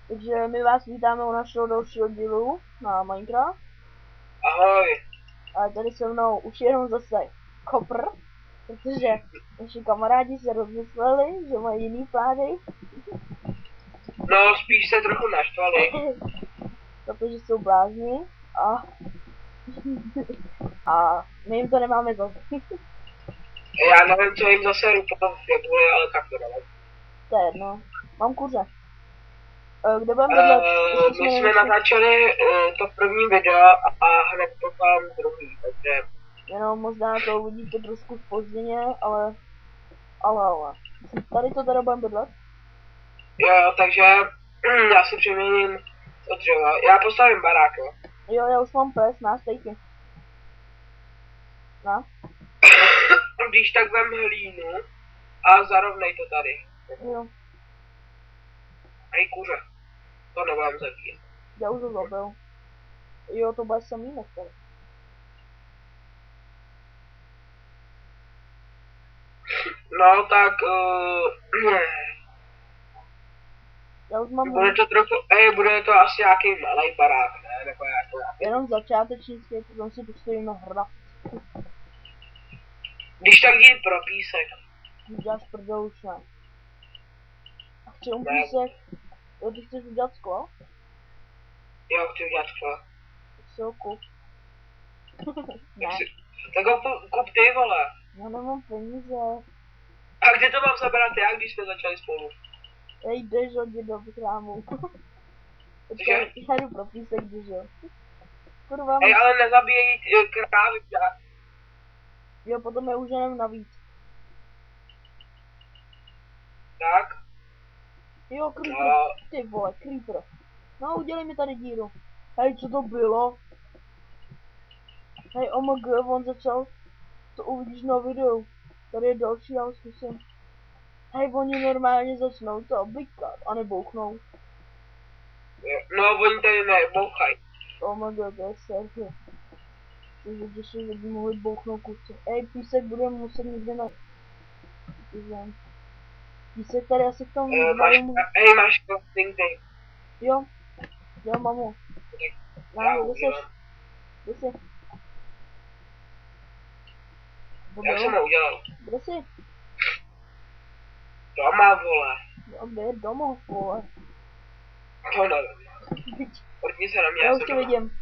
Takže my vás vítáme u našeho dalšího dílu na Minecraft. Ahoj. A tady se mnou už jenom zase Kopr, protože naši kamarádi se rozmysleli, že mají jiný plány. No, spíš se trochu naštvali. Protože jsou blázni a my jim to nemáme zase. Já nevím, co jim zase rupalo v neboli, ale tak to nevím. To je jedno. Mám kuře. Kde budeme bydlet? My jsme natáčeli to první video a hned potom druhý, takže... Jenom možná to uvidíte trošku zpozděně, ale. Tady to teda budeme bydlet? Jo, takže já si přeměním to dřevo. Já postavím barák, jo. Jo, já už mám pes, na stejky. Na? Když tak vem hlínu a zarovnej to tady. Jo. Hej, kuře. To nebudem zabíjet. Já už ho zabil. Jo, to bude semínek tady. No, tak... Já už mám... Bude to trochu... bude to asi nějaký malý barák, ne? Nebo jako nějaký... Jenom začátečnický, potom si postavíme hra. Když tak jdi pro písek. Uděláš prdel už ne. A chci písek. Jo, ty chceš udělat sklo? Jo, chci udělat sklo. Tak si ho kup. Ne. Tak ho kup ty, vole. Já nemám peníze. A kde to mám zabrat já, když jsme začali spolu? Ej, jdeš hodit do krámu. Počkej, já jdu pro písek, jdeš jo. Kurva. Ej, ale nezabíjej krávy, já. Jo, potom je už jenom navíc. Tak? Jo, creeper. No. Ty vole, creeper. No, udělej mi tady díru. Hej, co to bylo? Hej, OMG, on začal. To uvidíš na videu. Tady je další, já ho zkusím. Hej, oni normálně začnou to bykat a nebouchnou. No, oni tady nebouchají. OMG, to je sérky. Takže si lidi mohli bouchnout kusy. Ej, písek budeme muset někde na... Písek tady asi v tom biomu. Hej, máš crafting tape. Jo. Jo, mamu. Ne, kde jsi? Jak jsem ho udělal? Kde jsi? Doma, vole. Jo, kde je domov, vole? To nevím. Podívej se na mě, já už tě vidím.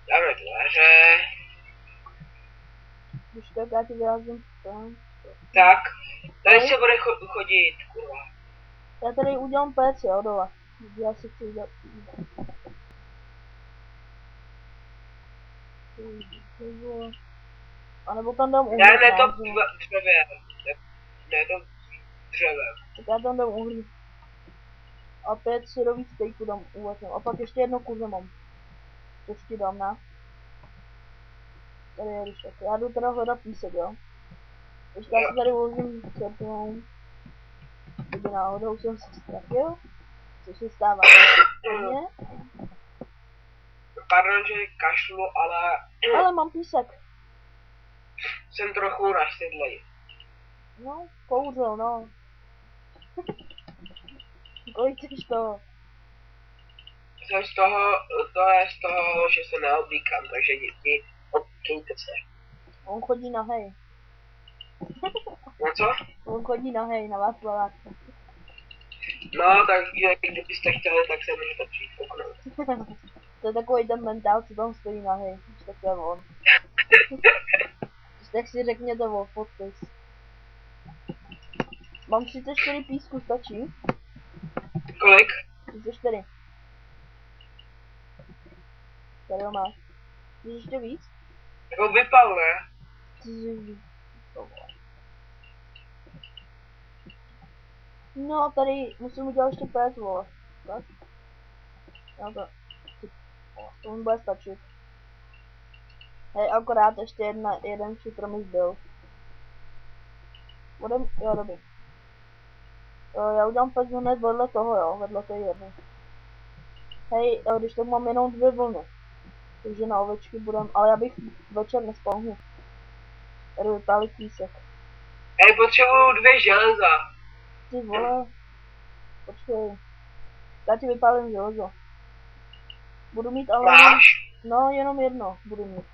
Dáme dveře. Když tak já ti vyrazím tam. Tak, tady se bude chodit, kurva. Já tady udělám pec, jo, dole. Já si chci udělat. A nebo tam dám uhlí. Ne, to dřevě. Ne, to dřevě. Tak já tam dám uhlí. A 5 syrových stejků dám uvařím. A pak ještě jedno kuře mám. Což ti dám, ne? Tady je když tak. Já jdu teda hledat písek, jo? Ještě já si tady uložím čerpinou. Kdyby náhodou jsem se ztratil. Což se stává. Pardon, že kašlu, ale... Ale mám písek. Jsem trochu naštydlej. No, kouřil, no. Kolik chceš toho? Jsem z toho, to je z toho, že se neoblíkám, takže děti, odkejte se. On chodí na hej. No co? On chodí na hej, na vás plaváčka. No, takže kdybyste chtěli, tak se můžete přijít kouknout. To je takový ten mentál, co tam stojí na hej. Tak to je on. Tak si řekněte o podpis. Mám 34 písku, stačí? Kolik? 34. Tady ho máš. Chceš ještě víc? Jako vypal, ne? No, tady musím udělat ještě pět, vole. Tak? Já to mi bude stačit. Hej, akorát ještě jeden šutr mi zbyl. Jo, dobrý. Já udělám pec hned vedle toho, jo, vedle té jedné. Hej, když tak mám jenom 2 vlny. Takže na ovečky budem, ale já bych večer nespal. Tady vypálit písek. Hej, potřebuju 2 železa. Ty vole, Počkej. Já ti vypálím železo. Budu mít ale Máš? no, jenom jedno budu mít.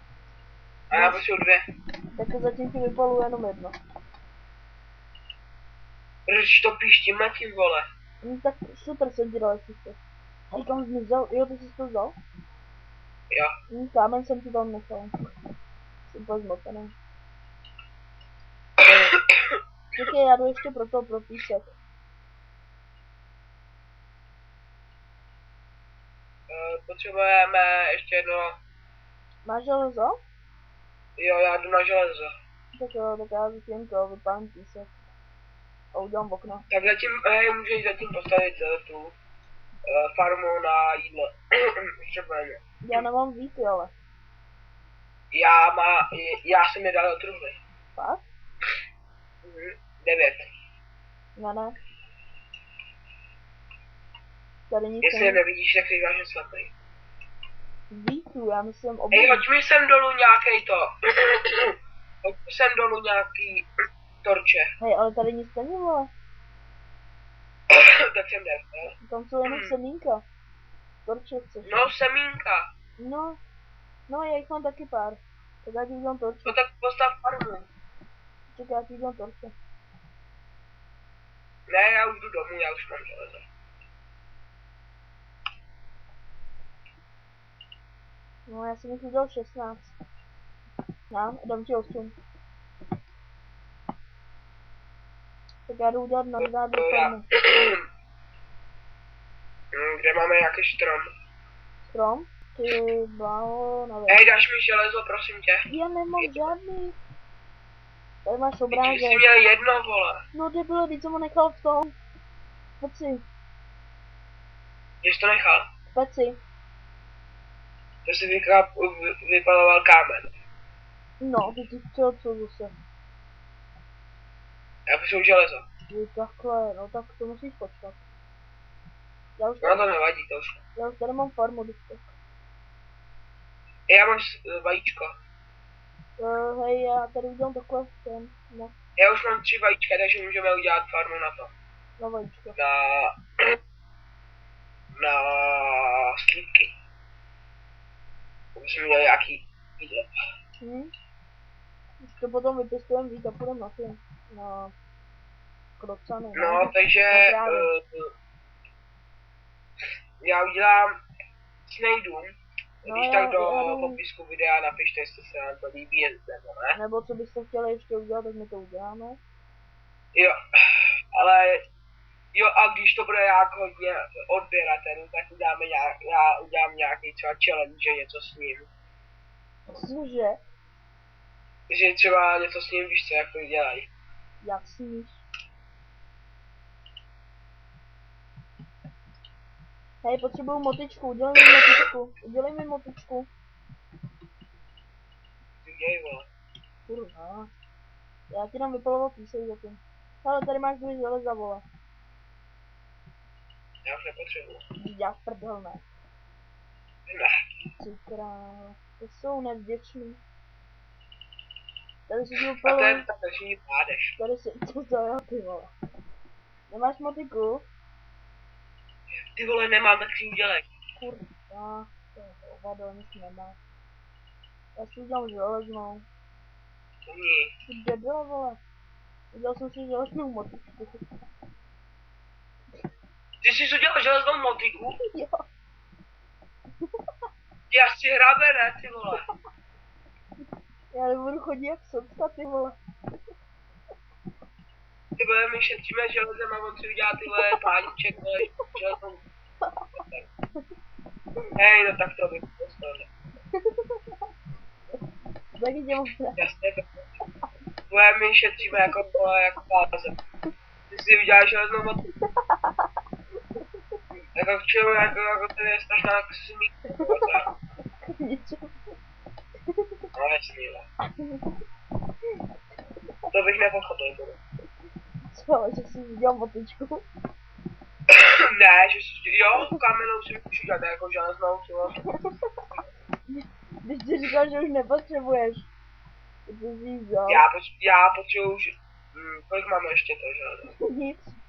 A já potřebuji 2. Tak zatím ti vypalu jenom jedno. Proč to píš tím letím, vole? Tak super jsem ti dal, jestli chceš. Hej, kam jsi mi vzal? Jo, ty jsi to vzal? Jo. Kámen jsem ti tam nechal. Jsem úplně zmotený. Počkej, já jdu ještě pro písek. Potřebujeme ještě jedno. Máš železo? Jo, já jdu na železo. Tak jo, tak já zatím to vypálím písek. A udělám okno. Tak zatím, hej, můžeš zatím postavit tu farmu na jídlo. Potřebujeme. Já nemám víc, ale. Já jsem je dal do truhly. Fakt? 9. Ne. Tady nic Jestli je nevidíš, tak jsi vážně slepý. Vícu, já myslím Hej, hoď mi sem dolů nějaký to. Hoď mi sem dolů nějaký torče. Hej, ale tady nic není, vole. Tak sem jdem, jo? Tam jsou jenom semínka. Torče chceš. No, semínka. No, já jich mám taky pár. Tak já ti udělám torče. No tak postav farmu. Čekaj, já ti udělám torče. Ne, já už jdu domů, já už mám železo. No, já jsem jich udělal 16. Dám ti 8. Tak já jdu udělat na farmu. Kde máme nějaký strom? Strom? Ty bláho, nevím. Hej, dáš mi železo, prosím tě. Já nemám žádný. Tady máš Ty obrázek. jsi měl jedno, vole. No debile, teď jsem ho nechal v tom. Peci. Kde jsi to nechal? Peci. To si vypaloval kámen. No, ty chtěl co zase. Já potřebuji železo. Je takhle, no tak to musíš počkat. No to nevadí, to už. Já už tady mám farmu vždycky. Já mám vajíčko. Hej, já tady udělám takhle ten, no, Já už mám 3 vajíčka, takže můžeme udělat farmu na to. na vajíčko. Na slípky. Musím měl nějaký jídlo. Už to potom vypěstujeme víc a půjdeme na film. Na krocany. No, takže já udělám snajdům. Když tak do popisku videa napište, jestli se vám to líbí, nebo ne. Nebo co byste chtěli ještě udělat, tak my to uděláme. Jo, ale jo, a když to bude nějak hodně odběratelů, tak já udělám nějaký třeba challenge, něco s ním. Cože? Že třeba něco s ním, víš co, jak to dělají. Jak sníš? Hej, potřebuju motičku, udělej mi motičku. Ty děj, vole. Kurva. Já ti dám vypalovat písek zatím. Ale tady máš 2 železa, vole. Já už nepotřebuji. Já prdel ne. Ne. Ty krále. To jsou nevděční. Tady si A vypalovat. to je tak, že ji pádeš. Tady si, co to je, ty vole. Nemáš motiku? Ty vole, nemám, tak si udělej. Kurva. To je hovado, nic nemá. Já si udělám železnou. Umí. Ty debile, vole. Udělal jsem si železnou motičku. Ty jsi udělal železnou motiku? Jo. Já si hrabe, ne, ty vole. Já nebudu chodit jak socka, ty vole. Ty vole, my šetříme železem a on si udělá ty vole páníček, vole, železnou. Hej, no tak to bych postavil. Taky tě mám Jasně, vole, my šetříme jako páze. Ty si uděláš železnou motiku. Jako k čemu, jako to je strašná smích. No jasný, jo. To bych nepochopil, bude. Co, že jsi udělal motičku? Ne, že si, jo, kamenou si můžu dělat jako železnou, co? Když ty říkal, že už nepotřebuješ. To jsi vzal. Já potřebuji už, kolik máme ještě to železo? Nic.